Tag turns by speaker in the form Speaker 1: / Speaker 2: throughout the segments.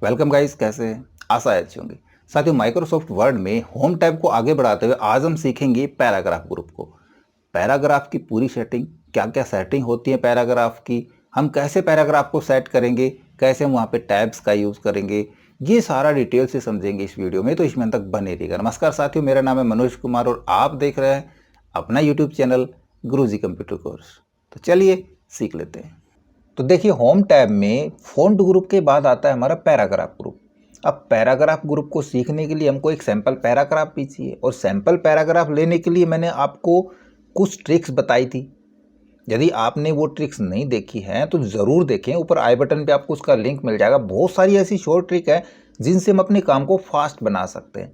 Speaker 1: Welcome guys, कैसे हैं? आशा है अच्छी होंगी। साथियों, माइक्रोसॉफ्ट वर्ड में होम टैब को आगे बढ़ाते हुए आज हम सीखेंगे पैराग्राफ ग्रुप को। पैराग्राफ की पूरी सेटिंग, क्या क्या सेटिंग होती है पैराग्राफ की, हम कैसे पैराग्राफ को सेट करेंगे, कैसे हम वहाँ पे टैब्स का यूज़ करेंगे, ये सारा डिटेल से समझेंगे इस वीडियो में, तो इसमें तक बने रहिएगा। नमस्कार साथियों, मेरा नाम है मनोज कुमार और आप देख रहे हैं अपना यूट्यूब चैनल गुरुजी कंप्यूटर कोर्स। तो चलिए सीख लेते हैं। तो देखिए, होम टैब में फ़ॉन्ट ग्रुप के बाद आता है हमारा पैराग्राफ ग्रुप। अब पैराग्राफ ग्रुप को सीखने के लिए हमको एक सैम्पल पैराग्राफ भी चाहिए, और सैम्पल पैराग्राफ लेने के लिए मैंने आपको कुछ ट्रिक्स बताई थी। यदि आपने वो ट्रिक्स नहीं देखी हैं तो ज़रूर देखें, ऊपर आई बटन पे आपको उसका लिंक मिल जाएगा। बहुत सारी ऐसी शॉर्ट ट्रिक है जिनसे हम अपने काम को फास्ट बना सकते हैं।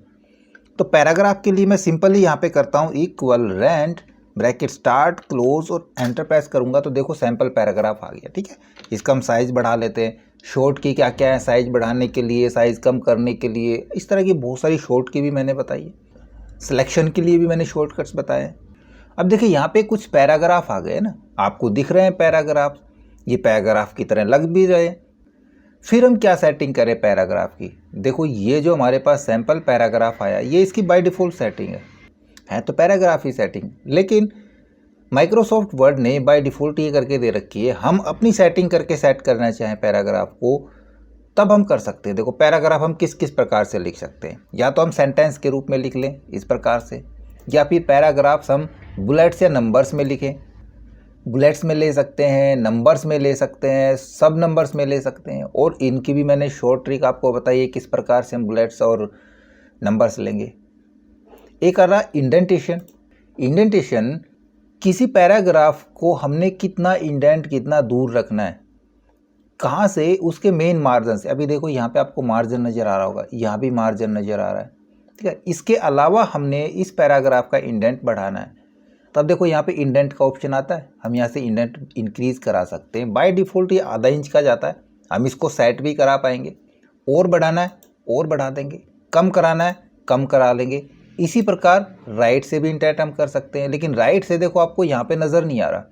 Speaker 1: तो पैराग्राफ के लिए मैं सिंपली यहाँ पे करता हूँ equal rent bracket start close और एंटर प्रेस करूँगा तो देखो सैम्पल पैराग्राफ आ गया। ठीक है, इसका हम साइज़ बढ़ा लेते हैं। शॉर्ट की क्या क्या है, साइज़ बढ़ाने के लिए, साइज़ कम करने के लिए, इस तरह की बहुत सारी शॉर्ट की भी मैंने बताई है। सिलेक्शन के लिए भी मैंने शॉर्टकट्स बताए हैं। अब देखिए, यहाँ पे कुछ पैराग्राफ आ गए ना, आपको दिख रहे हैं पैराग्राफ, ये पैराग्राफ की तरह लग भी रहे। फिर हम क्या सेटिंग करें पैराग्राफ की? देखो, ये जो हमारे पास सैम्पल पैराग्राफ आया, ये इसकी बाय डिफ़ॉल्ट सेटिंग है तो पैराग्राफ ही सेटिंग, लेकिन माइक्रोसॉफ्ट वर्ड ने बाय डिफ़ॉल्ट ये करके दे रखी है। हम अपनी सेटिंग करके सेट करना चाहें पैराग्राफ को, तब हम कर सकते हैं। देखो, पैराग्राफ हम किस किस प्रकार से लिख सकते हैं। या तो हम सेंटेंस के रूप में लिख लें इस प्रकार से, या फिर पैराग्राफ्स हम बुलेट्स या नंबर्स में लिखें। बुलेट्स में ले सकते हैं, नंबर्स में ले सकते हैं, सब नंबर्स में ले सकते हैं। और इनकी भी मैंने शॉर्ट ट्रिक आपको बताई है किस प्रकार से हम बुलेट्स और नंबर्स लेंगे। एक आ रहा इंडेंटेशन। इंडेंटेशन, किसी पैराग्राफ को हमने कितना इंडेंट, कितना दूर रखना है, कहाँ से, उसके मेन मार्जिन से। अभी देखो, यहाँ पे आपको मार्जिन नज़र आ रहा होगा, यहाँ भी मार्जिन नज़र आ रहा है। ठीक है, इसके अलावा हमने इस पैराग्राफ का इंडेंट बढ़ाना है, तब देखो यहाँ पे इंडेंट का ऑप्शन आता है। हम यहाँ से इंडेंट इंक्रीज करा सकते हैं। बाय डिफ़ॉल्ट ये आधा इंच का जाता है, हम इसको सेट भी करा पाएंगे। और बढ़ाना है और बढ़ा देंगे, कम कराना है कम करा लेंगे। इसी प्रकार राइट से भी इंडेंट हम कर सकते हैं, लेकिन राइट से देखो आपको यहाँ पे नज़र नहीं आ रहा।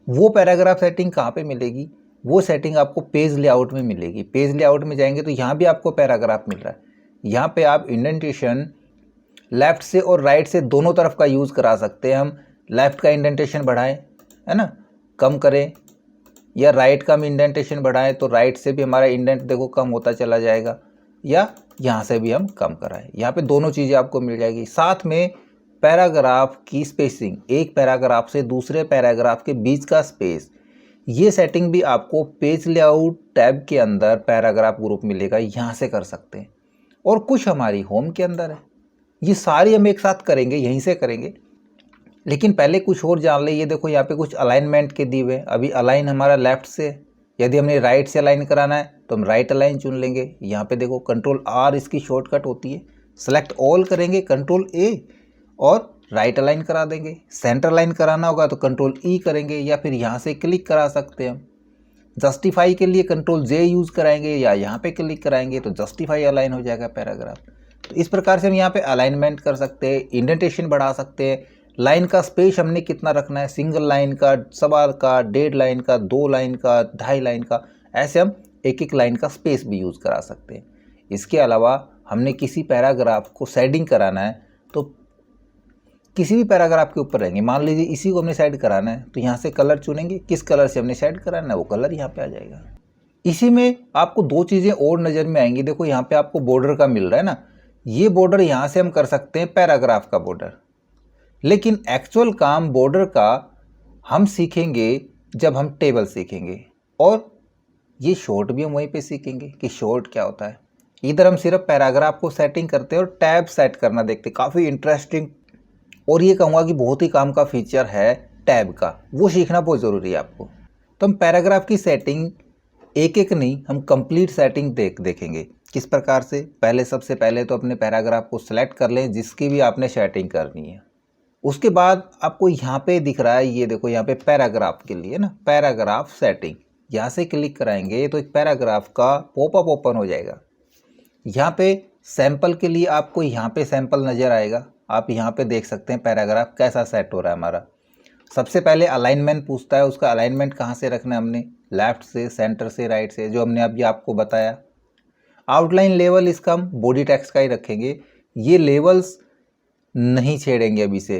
Speaker 1: वो पैराग्राफ सेटिंग कहाँ पे मिलेगी? वो सेटिंग आपको पेज लेआउट में मिलेगी। पेज लेआउट में जाएंगे तो यहाँ भी आपको पैराग्राफ मिल रहा है। यहाँ पे आप इंडेंटेशन लेफ़्ट से और राइट से दोनों तरफ का यूज़ करा सकते हैं। हम लेफ़्ट का इंडेंटेशन बढ़ाएं, है ना, कम करें, या राइट का हम इंडेंटेशन बढ़ाएं तो राइट से भी हमारा इंडेंट देखो कम होता चला जाएगा, या यहाँ से भी हम कम कराएं। यहाँ पे दोनों चीज़ें आपको मिल जाएगी। साथ में पैराग्राफ की स्पेसिंग, एक पैराग्राफ से दूसरे पैराग्राफ के बीच का स्पेस, ये सेटिंग भी आपको पेज लेआउट टैब के अंदर पैराग्राफ ग्रुप मिलेगा, यहाँ से कर सकते हैं। और कुछ हमारी होम के अंदर है, ये सारी हम एक साथ करेंगे, यहीं से करेंगे। लेकिन पहले कुछ और जान ले। ये देखो, यहाँ पे कुछ अलाइनमेंट के दिए हुए। अभी अलाइन हमारा लेफ्ट से, यदि हमने राइट से अलाइन कराना है तो हम राइट अलाइन चुन लेंगे। यहाँ पे देखो कंट्रोल आर इसकी शॉर्टकट होती है। सेलेक्ट ऑल करेंगे कंट्रोल ए और राइट अलाइन करा देंगे। सेंटर अलाइन कराना होगा तो कंट्रोल ई करेंगे, या फिर यहाँ से क्लिक करा सकते हैं हम। जस्टिफाई के लिए कंट्रोल जे यूज़ कराएंगे, या यहाँ पे क्लिक कराएंगे तो जस्टिफाई अलाइन हो जाएगा पैराग्राफ। तो इस प्रकार से हम यहाँ पे अलाइनमेंट कर सकते हैं, इंडेंटेशन बढ़ा सकते हैं। लाइन का स्पेस हमने कितना रखना है, सिंगल लाइन का, सवा का, 1.5 लाइन का, 2 लाइन का, 2.5 लाइन का, ऐसे हम एक एक लाइन का स्पेस भी यूज़ करा सकते हैं। इसके अलावा हमने किसी पैराग्राफ को शेडिंग कराना है तो किसी भी पैराग्राफ के ऊपर रहेंगे। मान लीजिए इसी को हमने शेड कराना है तो यहाँ से कलर चुनेंगे, किस कलर से हमने शेड कराना है वो कलर यहाँ पे आ जाएगा। इसी में आपको दो चीज़ें और नज़र में आएंगी। देखो, यहाँ पे आपको बॉर्डर का मिल रहा है ना, ये बॉर्डर यहाँ से हम कर सकते हैं पैराग्राफ का बॉर्डर। लेकिन एक्चुअल काम बॉर्डर का हम सीखेंगे जब हम टेबल सीखेंगे, और ये शॉर्ट भी हम वहीं पे सीखेंगे कि शॉर्ट क्या होता है। इधर हम सिर्फ पैराग्राफ को सेटिंग करते हैं और टैब सेट करना देखते हैं। काफ़ी इंटरेस्टिंग, और ये कहूँगा कि बहुत ही काम का फीचर है टैब का, वो सीखना बहुत ज़रूरी है आपको। तो हम पैराग्राफ की सेटिंग एक एक नहीं, हम कंप्लीट सेटिंग देखेंगे किस प्रकार से। पहले सबसे पहले तो अपने पैराग्राफ को सिलेक्ट कर लें जिसकी भी आपने सेटिंग करनी है। उसके बाद आपको यहाँ पे दिख रहा है, ये देखो यहाँ पे पैराग्राफ के लिए ना, पैराग्राफ सेटिंग, यहाँ से क्लिक कराएंगे तो एक पैराग्राफ का पॉपअप ओपन हो जाएगा। यहाँ पे सैंपल के लिए आपको यहाँ पे सैंपल नज़र आएगा। आप यहाँ पे देख सकते हैं पैराग्राफ कैसा सेट हो रहा है हमारा। सबसे पहले अलाइनमेंट पूछता है, उसका अलाइनमेंट कहाँ से रखना है हमने, लेफ़्ट से, सेंटर से, राइट से, जो हमने अभी आपको बताया। आउटलाइन लेवल इसका हम बॉडी टेक्स्ट का ही रखेंगे, ये लेवल्स नहीं छेड़ेंगे अभी से,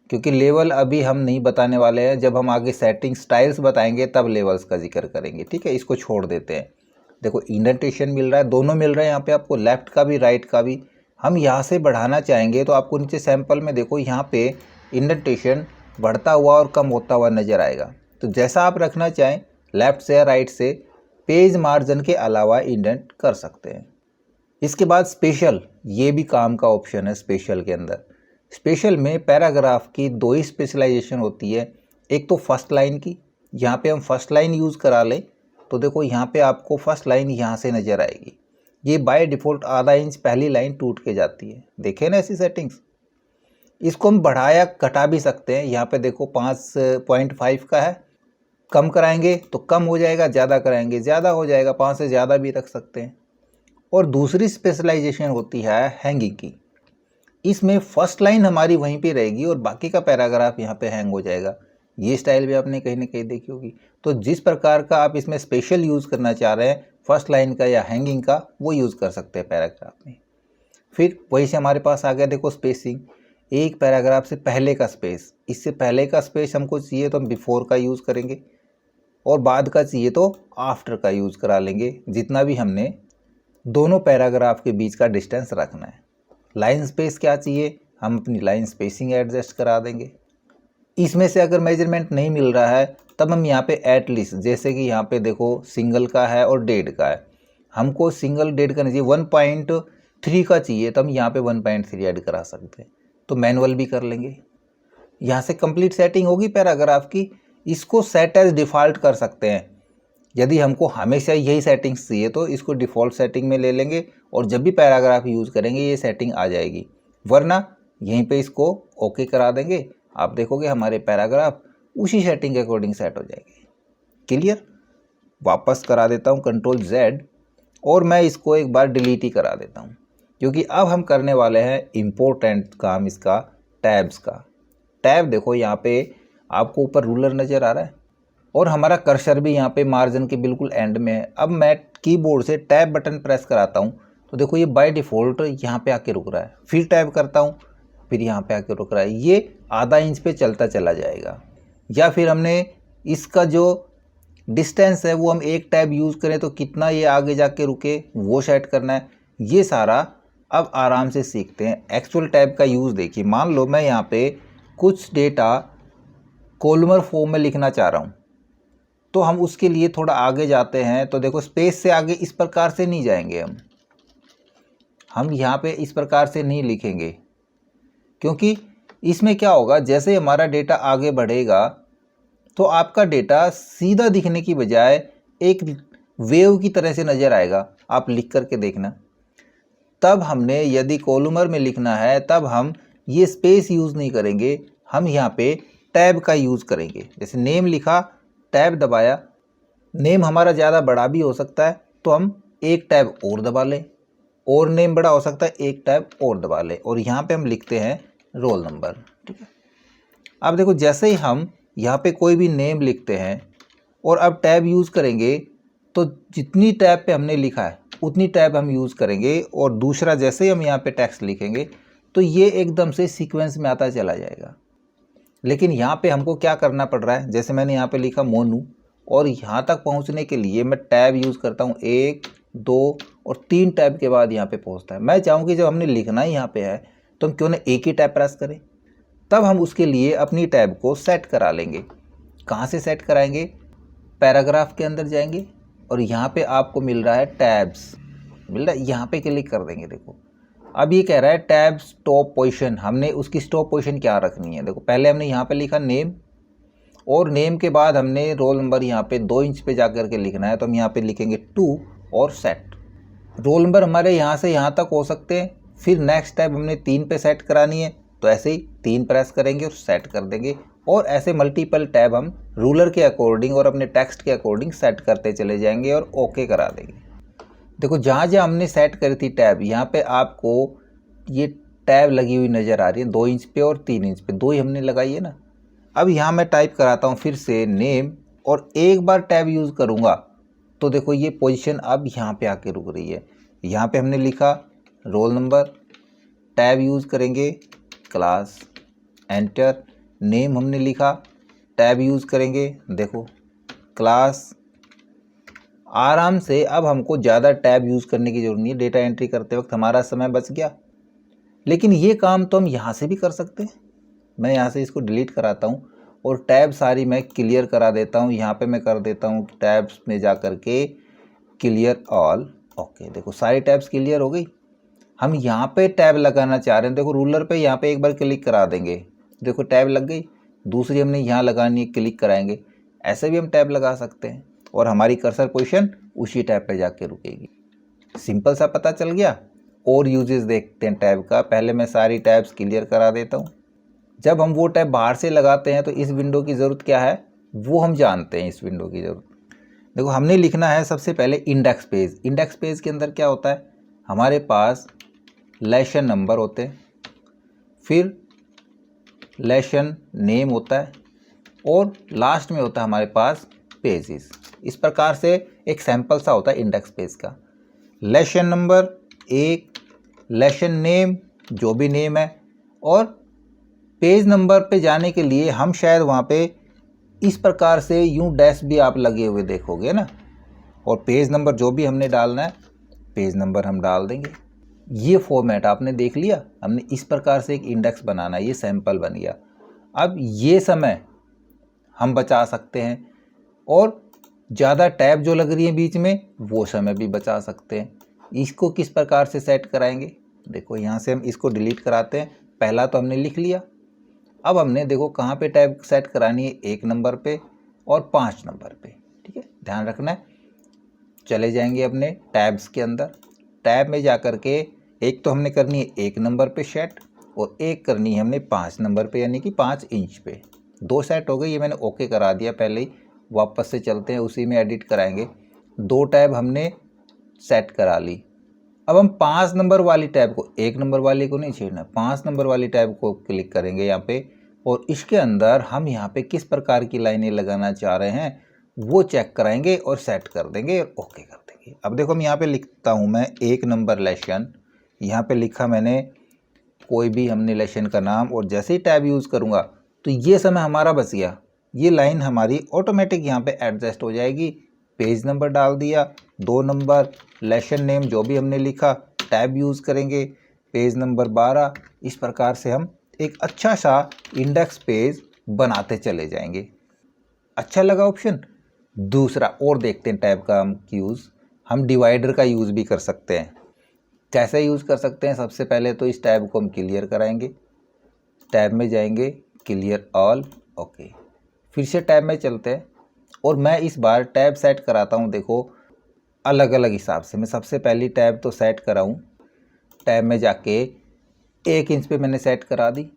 Speaker 1: क्योंकि लेवल अभी हम नहीं बताने वाले हैं, जब हम आगे सेटिंग स्टाइल्स बताएंगे तब लेवल्स का जिक्र करेंगे। ठीक है, इसको छोड़ देते हैं। देखो इंडेंटेशन मिल रहा है, दोनों मिल रहे हैं यहाँ पे आपको, लेफ्ट का भी राइट का भी। हम यहाँ से बढ़ाना चाहेंगे तो आपको नीचे सैंपल में देखो यहाँ पे इंडेंटेशन बढ़ता हुआ और कम होता हुआ नज़र आएगा। तो जैसा आप रखना चाहें लेफ्ट से या राइट से पेज मार्जिन के अलावा इंडेंट कर सकते हैं। इसके बाद स्पेशल, ये भी काम का ऑप्शन है स्पेशल के अंदर। स्पेशल में पैराग्राफ की दो ही स्पेशलाइजेशन होती है, एक तो फर्स्ट लाइन की, यहाँ पे हम फर्स्ट लाइन यूज़ करा लें तो देखो यहाँ पे आपको फर्स्ट लाइन यहाँ से नज़र आएगी। ये बाय डिफ़ॉल्ट आधा इंच पहली लाइन टूट के जाती है, देखें ना ऐसी सेटिंग्स। इसको हम बढ़ाया घटा भी सकते हैं, यहाँ पे देखो 5.5 का है, कम कराएंगे तो कम हो जाएगा, ज़्यादा कराएंगे ज़्यादा हो जाएगा, 5 से ज़्यादा भी रख सकते हैं। और दूसरी स्पेशलाइजेशन होती है हैंगिंग की, इसमें फर्स्ट लाइन हमारी वहीं पे रहेगी और बाकी का पैराग्राफ यहाँ पे हैंग हो जाएगा। ये स्टाइल भी आपने कहीं ना कहीं देखी होगी। तो जिस प्रकार का आप इसमें स्पेशल यूज़ करना चाह रहे हैं, फर्स्ट लाइन का या हैंगिंग का, वो यूज़ कर सकते हैं पैराग्राफ में। फिर वहीं से हमारे पास आ गया देखो स्पेसिंग, एक पैराग्राफ से पहले का स्पेस, इससे पहले का स्पेस हमको चाहिए तो हम बिफोर का यूज़ करेंगे, और बाद का चाहिए तो आफ्टर का यूज़ करा लेंगे, जितना भी हमने दोनों पैराग्राफ के बीच का डिस्टेंस रखना है। लाइन स्पेस क्या चाहिए, हम अपनी लाइन स्पेसिंग एडजस्ट करा देंगे। इसमें से अगर मेजरमेंट नहीं मिल रहा है तब हम यहाँ पे एटलीस्ट, जैसे कि यहाँ पे देखो सिंगल का है और डेड का है, हमको सिंगल डेड का नहीं चाहिए, 1.3 का चाहिए तो हम यहाँ पे 1.3 ऐड करा सकते हैं, तो मैनुअल भी कर लेंगे। यहाँ से कंप्लीट सेटिंग होगी पैराग्राफ की। इसको सेट एज डिफ़ॉल्ट कर सकते हैं, यदि हमको हमेशा यही सेटिंग्स चाहिए तो इसको डिफ़ॉल्ट सेटिंग में ले लेंगे और जब भी पैराग्राफ यूज़ करेंगे ये सेटिंग आ जाएगी, वरना यहीं पे इसको ओके करा देंगे, आप देखोगे हमारे पैराग्राफ उसी सेटिंग के अकॉर्डिंग सेट हो जाएंगे। क्लियर, वापस करा देता हूँ Ctrl+Z और मैं इसको एक बार डिलीट ही करा देता हूँ, क्योंकि अब हम करने वाले हैं इम्पोर्टेंट काम इसका, टैब्स का। टैब देखो यहाँ पे आपको ऊपर रूलर नज़र आ रहा है और हमारा कर्सर भी यहाँ पे मार्जिन के बिल्कुल एंड में है। अब मैं कीबोर्ड से टैब बटन प्रेस कराता हूँ तो देखो ये बाय डिफ़ॉल्ट यहाँ पे आके रुक रहा है, फिर टैब करता हूँ फिर यहाँ पे आके रुक रहा है, ये आधा इंच पे चलता चला जाएगा। या फिर हमने इसका जो डिस्टेंस है वो हम एक टैब यूज़ करें तो कितना ये आगे जाके रुके वो सेट करना है। ये सारा अब आराम से सीखते हैं। एक्चुअल टैब का यूज़ देखिए, मान लो मैं यहाँ पे कुछ डेटा कॉलमर फॉर्म में लिखना चाह रहा हूँ तो हम उसके लिए थोड़ा आगे जाते हैं, तो देखो स्पेस से आगे इस प्रकार से नहीं जाएंगे, हम यहाँ पे इस प्रकार से नहीं लिखेंगे, क्योंकि इसमें क्या होगा, जैसे हमारा डेटा आगे बढ़ेगा तो आपका डेटा सीधा दिखने की बजाय एक वेव की तरह से नज़र आएगा। आप लिख करके देखना। तब हमने यदि कॉलमर में लिखना है तब हम ये स्पेस यूज़ नहीं करेंगे, हम यहाँ पे टैब का यूज़ करेंगे। जैसे नेम लिखा, टैब दबाया, नेम हमारा ज़्यादा बड़ा भी हो सकता है तो हम एक टैब और दबा लें, और नेम बड़ा हो सकता है एक टैब और दबा लें, और यहाँ पे हम लिखते हैं रोल नंबर। ठीक है, अब देखो जैसे ही हम यहाँ पे कोई भी नेम लिखते हैं और अब टैब यूज़ करेंगे तो जितनी टैब पे हमने लिखा है उतनी टैब हम यूज़ करेंगे, और दूसरा जैसे ही हम यहाँ पे टेक्स्ट लिखेंगे तो ये एकदम से सीक्वेंस में आता चला जाएगा। लेकिन यहाँ पे हमको क्या करना पड़ रहा है, जैसे मैंने यहाँ पे लिखा मोनू, और यहाँ तक पहुँचने के लिए मैं टैब यूज़ करता हूँ 1 2 और 3 टैब के बाद यहाँ पे पहुँचता है। मैं चाहूँ कि जब हमने लिखना ही यहाँ पे है तो हम क्यों ना एक ही टैब प्रेस करें। तब हम उसके लिए अपनी टैब को सेट करा लेंगे। कहाँ से सेट कराएंगे, पैराग्राफ के अंदर जाएंगे और यहाँ पे आपको मिल रहा है टैब्स, मिल रहा है, यहाँ पे क्लिक कर देंगे। देखो अब ये कह रहा है टैब स्टॉप पोजीशन, हमने उसकी स्टॉप पोजीशन क्या रखनी है। देखो पहले हमने यहाँ पे लिखा नेम, और नेम के बाद हमने रोल नंबर यहाँ पे 2 इंच पे जा कर के लिखना है, तो हम यहाँ पे लिखेंगे 2 और सेट। रोल नंबर हमारे यहाँ से यहाँ तक हो सकते हैं। फिर नेक्स्ट टैब हमने 3 पे सेट करानी है तो ऐसे ही 3 प्रेस करेंगे और सेट कर देंगे, और ऐसे मल्टीपल टैब हम रूलर के अकॉर्डिंग और अपने टेक्स्ट के अकॉर्डिंग सेट करते चले जाएंगे और ओके करा देंगे। देखो जहाँ जहाँ हमने सेट करी थी टैब, यहाँ पे आपको ये टैब लगी हुई नज़र आ रही है 2 इंच पे और 3 इंच पे, 2 ही हमने लगाई है ना। अब यहाँ मैं टाइप कराता हूँ फिर से नेम, और एक बार टैब यूज़ करूँगा तो देखो ये पोजीशन अब यहाँ पे आके रुक रही है। यहाँ पे हमने लिखा रोल नंबर, टैब यूज़ करेंगे क्लास, एंटर, नेम हमने लिखा, टैब यूज़ करेंगे, देखो क्लास। आराम से अब हमको ज़्यादा टैब यूज़ करने की ज़रूरत नहीं है, डेटा एंट्री करते वक्त हमारा समय बच गया। लेकिन ये काम तो हम यहाँ से भी कर सकते हैं। मैं यहाँ से इसको डिलीट कराता हूँ और टैब सारी मैं क्लियर करा देता हूँ। यहाँ पे मैं कर देता हूँ टैब्स में जा कर के क्लियर ऑल। ओके, देखो सारी टैब्स क्लियर हो गई। हम यहाँ पे टैब लगाना चाह रहे हैं, देखो रूलर पे यहाँ पे एक बार क्लिक करा देंगे, देखो टैब लग गई। दूसरी हमने यहाँ लगानी है, क्लिक कराएंगे। ऐसे भी हम टैब लगा सकते हैं और हमारी कर्सर पोजीशन उसी टैब पे जाके रुकेगी। सिंपल सा पता चल गया। और यूजेस देखते हैं टैब का। पहले मैं सारी टैब्स क्लियर करा देता हूँ। जब हम वो टैब बाहर से लगाते हैं तो इस विंडो की ज़रूरत क्या है वो हम जानते हैं। इस विंडो की ज़रूरत, देखो हमने लिखना है सबसे पहले इंडेक्स पेज। इंडेक्स पेज के अंदर क्या होता है, हमारे पास लेशन नंबर होते हैं, फिर लेशन नेम होता है और लास्ट में होता है हमारे पास पेजेस। इस प्रकार से एक सैंपल सा होता है इंडेक्स पेज का। लेशन नंबर एक, लेशन नेम जो भी नेम है, और पेज नंबर पे जाने के लिए हम शायद वहाँ पे इस प्रकार से यूं डैश भी आप लगे हुए देखोगे ना, और पेज नंबर जो भी हमने डालना है पेज नंबर हम डाल देंगे। ये फॉर्मेट आपने देख लिया, हमने इस प्रकार से एक इंडेक्स बनाना है, ये सैंपल बन गया। अब ये समय हम बचा सकते हैं और ज़्यादा टैब जो लग रही है बीच में वो समय भी बचा सकते हैं। इसको किस प्रकार से सेट कराएंगे, देखो यहाँ से हम इसको डिलीट कराते हैं। पहला तो हमने लिख लिया, अब हमने देखो कहाँ पे टैब सेट करानी है, 1 नंबर पे और 5 नंबर पे। ठीक है, ध्यान रखना है। चले जाएंगे अपने टैब्स के अंदर। टैब में जा कर के एक तो हमने करनी है 1 नंबर पे सेट और एक करनी है हमने 5 नंबर पे, यानी कि 5 इंच पे। 2 सेट हो गई, ये मैंने ओके करा दिया पहले ही। वापस से चलते हैं, उसी में एडिट कराएंगे। 2 टैब हमने सेट करा ली। अब हम 5 नंबर वाली टैब को, 1 नंबर वाली को नहीं छेड़ना, 5 नंबर वाली टैब को क्लिक करेंगे यहाँ पे, और इसके अंदर हम यहाँ पे किस प्रकार की लाइनें लगाना चाह रहे हैं वो चेक कराएंगे और सेट कर देंगे और ओके कर देंगे। अब देखो मैं यहाँ पे लिखता हूँ, मैं 1 नंबर लेशन, यहाँ पे लिखा मैंने कोई भी हमने लेशन का नाम, और जैसे ही टैब यूज़ करूँगा तो ये समय हमारा बच गया। ये लाइन हमारी ऑटोमेटिक यहाँ पे एडजस्ट हो जाएगी। पेज नंबर डाल दिया, 2 नंबर, लेशन नेम जो भी हमने लिखा, टैब यूज़ करेंगे, पेज नंबर 12। इस प्रकार से हम एक अच्छा सा इंडेक्स पेज बनाते चले जाएंगे। अच्छा लगा ऑप्शन। दूसरा और देखते हैं टैब का हम यूज़। हम डिवाइडर का यूज़ भी कर सकते हैं। कैसे यूज़ कर सकते हैं, सबसे पहले तो इस टैब को हम क्लियर कराएंगे। टैब में जाएंगे, क्लियर ऑल, ओके। फिर से टैब में चलते हैं और मैं इस बार टैब सेट कराता हूँ। देखो अलग अलग हिसाब से मैं सबसे पहली टैब तो सेट कराऊँ। टैब में जाके 1 इंच पे मैंने सेट करा दी।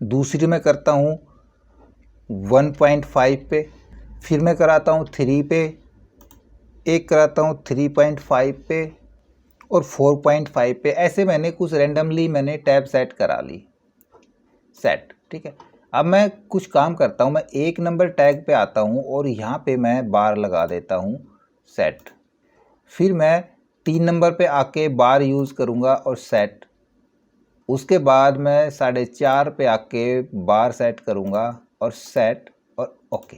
Speaker 1: दूसरी में करता हूँ 1.5 पे, फिर मैं कराता हूँ 3 पे, एक कराता हूँ 3.5 पे और 4.5 पे। ऐसे मैंने कुछ रैंडमली मैंने टैब सेट करा ली, सेट। ठीक है, अब मैं कुछ काम करता हूँ, मैं 1 नंबर टैग पे आता हूँ और यहाँ पे मैं बार लगा देता हूँ, सेट। फिर मैं 3 नंबर पे आके बार यूज़ करूँगा और सेट। उसके बाद मैं 4.5 पे आके बार सेट करूँगा और सेट और ओके।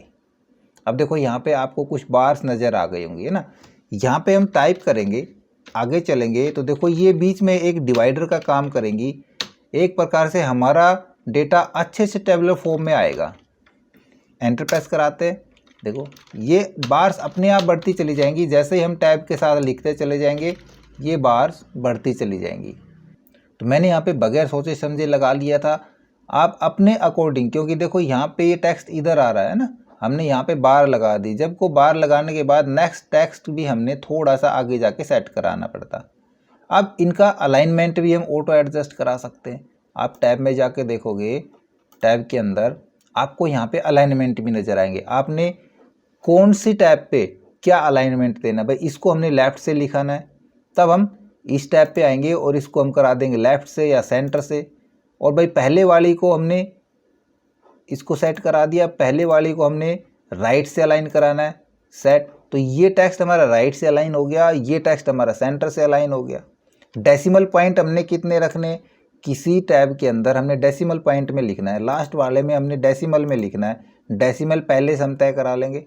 Speaker 1: अब देखो यहाँ पे आपको कुछ बार्स नज़र आ गई होंगी, है ना। यहाँ पे हम टाइप करेंगे, आगे चलेंगे तो देखो ये बीच में एक डिवाइडर का काम करेंगी। एक प्रकार से हमारा डेटा अच्छे से टेबुलर फॉर्म में आएगा। एंटर प्रेस कराते हैं, देखो ये बार्स अपने आप बढ़ती चली जाएंगी। जैसे ही हम टैब के साथ लिखते चले जाएंगे ये बार्स बढ़ती चली जाएंगी। तो मैंने यहाँ पे बगैर सोचे समझे लगा लिया था। आप अपने अकॉर्डिंग, क्योंकि देखो यहाँ पे ये टेक्स्ट इधर आ रहा है ना, हमने यहाँ पे बार लगा दी। जब को बार लगाने के बाद नेक्स्ट टेक्स्ट भी हमने थोड़ा सा आगे जाके सेट कराना पड़ता। अब इनका अलाइनमेंट भी हम ऑटो एडजस्ट करा सकते हैं। आप टैब में जाके देखोगे, टैब के अंदर आपको यहाँ पे अलाइनमेंट भी नज़र आएंगे। आपने कौन सी टैब पे क्या अलाइनमेंट देना, भाई इसको हमने लेफ़्ट से लिखाना है, तब हम इस टैब पे आएंगे और इसको हम करा देंगे लेफ़्ट से या सेंटर से। और भाई पहले वाली को हमने इसको सेट करा दिया, पहले वाली को हमने राइट से अलाइन कराना है, सेट। तो ये टेक्स्ट हमारा राइट से अलाइन हो गया, ये टेक्स्ट हमारा सेंटर से अलाइन हो गया। डेसिमल पॉइंट हमने कितने रखने, किसी टैब के अंदर हमने डेसिमल पॉइंट में लिखना है, लास्ट वाले में हमने डेसिमल में लिखना है। डेसिमल पहले से हम तय करा लेंगे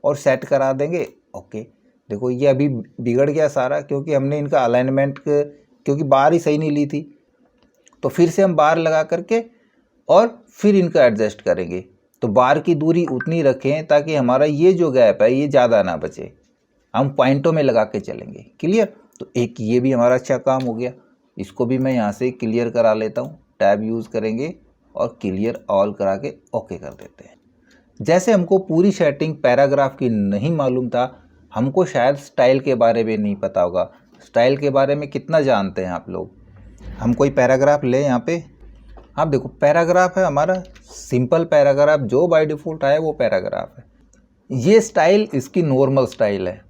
Speaker 1: और सेट करा देंगे। ओके, देखो ये अभी बिगड़ गया सारा, क्योंकि हमने इनका अलाइनमेंट क्योंकि बार ही सही नहीं ली थी, तो फिर से हम बार लगा करके और फिर इनका एडजस्ट करेंगे। तो बार की दूरी उतनी रखें ताकि हमारा ये जो गैप है ये ज़्यादा ना बचे, हम पॉइंटों में लगा के चलेंगे। क्लियर? तो एक ये भी हमारा अच्छा काम हो गया। इसको भी मैं यहाँ से क्लियर करा लेता हूँ, टैब यूज़ करेंगे और क्लियर ऑल करा के ओके कर देते हैं। जैसे हमको पूरी सेटिंग पैराग्राफ की नहीं मालूम था, हमको शायद स्टाइल के बारे में नहीं पता होगा। स्टाइल के बारे में कितना जानते हैं आप लोग? हम कोई पैराग्राफ लें यहाँ पे, आप देखो पैराग्राफ है हमारा सिंपल पैराग्राफ, जो बाय डिफ़ॉल्ट आया वो पैराग्राफ है। ये स्टाइल इसकी नॉर्मल स्टाइल है।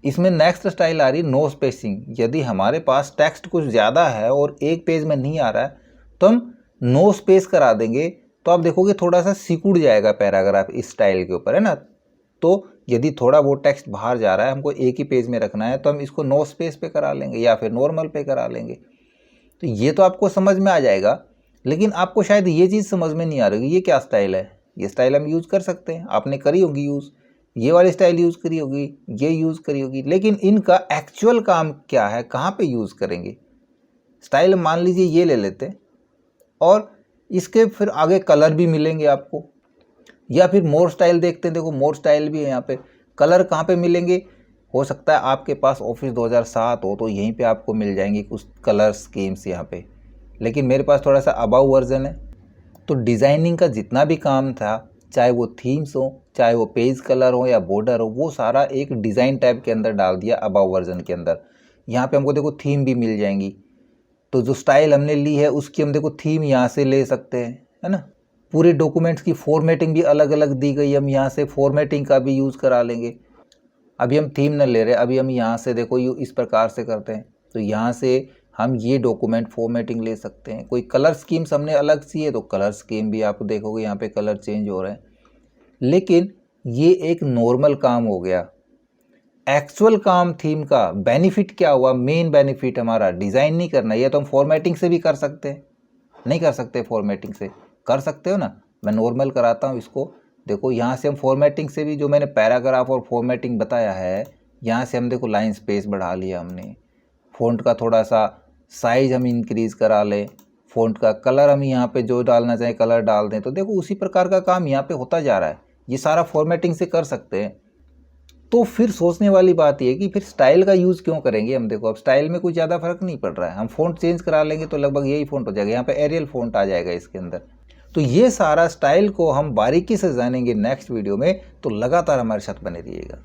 Speaker 1: इसमें नेक्स्ट स्टाइल आ रही नो स्पेसिंग। यदि हमारे पास टेक्स्ट कुछ ज़्यादा है और एक पेज में नहीं आ रहा है तो हम नो स्पेस करा देंगे, तो आप देखोगे थोड़ा सा सिकुड़ जाएगा पैराग्राफ इस स्टाइल के ऊपर, है ना। तो यदि थोड़ा वो टेक्स्ट बाहर जा रहा है, हमको एक ही पेज में रखना है, तो हम इसको नो स्पेस पे करा लेंगे या फिर नॉर्मल पे करा लेंगे। तो ये तो आपको समझ में आ जाएगा, लेकिन आपको शायद ये चीज़ समझ में नहीं आ रही ये क्या स्टाइल है। ये स्टाइल हम यूज़ कर सकते हैं, आपने करी होगी यूज़, ये वाली स्टाइल यूज़ करी होगी, ये यूज़ करी होगी, लेकिन इनका एक्चुअल काम क्या है, कहाँ पे यूज़ करेंगे। स्टाइल मान लीजिए ये ले लेते हैं और इसके फिर आगे कलर भी मिलेंगे आपको, या फिर मोर स्टाइल देखते हैं। देखो मोर स्टाइल भी है यहाँ पे। कलर कहाँ पे मिलेंगे? हो सकता है आपके पास ऑफिस 2007 हो तो यहीं पे आपको मिल जाएंगे कुछ कलर स्कीम्स यहाँ पे, लेकिन मेरे पास थोड़ा सा अबाव वर्जन है। तो डिज़ाइनिंग का जितना भी काम था, चाहे वो थीम्स हो, चाहे वो पेज कलर हो या बॉर्डर हो, वो सारा एक डिज़ाइन टैब के अंदर डाल दिया अबाव वर्जन के अंदर। यहाँ पे हमको देखो थीम भी मिल जाएंगी। तो जो स्टाइल हमने ली है उसकी हम देखो थीम यहाँ से ले सकते हैं, है ना। पूरे डॉक्यूमेंट्स की फॉर्मेटिंग भी अलग अलग दी गई, हम यहाँ से फॉर्मेटिंग का भी यूज़ करा लेंगे। अभी हम थीम न ले रहे, अभी हम यहाँ से देखो ये इस प्रकार से करते हैं, तो यहाँ से हम ये डॉक्यूमेंट फॉर्मेटिंग ले सकते हैं। कोई कलर स्कीम्स हमने अलग सी है तो कलर स्कीम भी आप देखोगे यहाँ पे कलर चेंज हो रहे हैं। लेकिन ये एक नॉर्मल काम हो गया। एक्चुअल काम थीम का बेनिफिट क्या हुआ? मेन बेनिफिट हमारा डिज़ाइन नहीं करना। ये तो हम फॉर्मेटिंग से भी कर सकते हैं, नहीं कर सकते? फॉर्मेटिंग से कर सकते हो ना। मैं नॉर्मल कराता हूँ इसको, देखो यहाँ से हम फॉर्मेटिंग से भी, जो मैंने पैराग्राफ और फॉर्मेटिंग बताया है, यहाँ से हम देखो लाइन स्पेस बढ़ा लिया हमने, फ़ॉन्ट का थोड़ा सा साइज हम इंक्रीज़ करा लें, फ़ॉन्ट का कलर हम यहाँ पे जो डालना चाहें कलर डाल दें, तो देखो उसी प्रकार का काम यहाँ पे होता जा रहा है। ये सारा फॉर्मेटिंग से कर सकते हैं। तो फिर सोचने वाली बात ये है कि फिर स्टाइल का यूज़ क्यों करेंगे हम। देखो अब स्टाइल में कुछ ज़्यादा फर्क नहीं पड़ रहा है, हम फ़ॉन्ट चेंज करा लेंगे तो लगभग यही फ़ॉन्ट हो जाएगा। यहाँ पे एरियल फ़ॉन्ट आ जाएगा इसके अंदर। तो ये सारा स्टाइल को हम बारीकी से जानेंगे नेक्स्ट वीडियो में, तो लगातार हमारे साथ बने रहिएगा।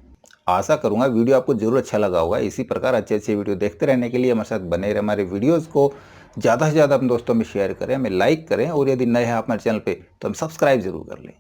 Speaker 1: आशा करूँगा वीडियो आपको जरूर अच्छा लगा होगा। इसी प्रकार अच्छे अच्छे वीडियो देखते रहने के लिए हमारे साथ बने रहे। हमारे वीडियोज़ को ज़्यादा से ज़्यादा अपने दोस्तों में शेयर करें, हमें लाइक करें, और यदि नए हैं हमारे चैनल पर तो हम सब्सक्राइब जरूर कर लें।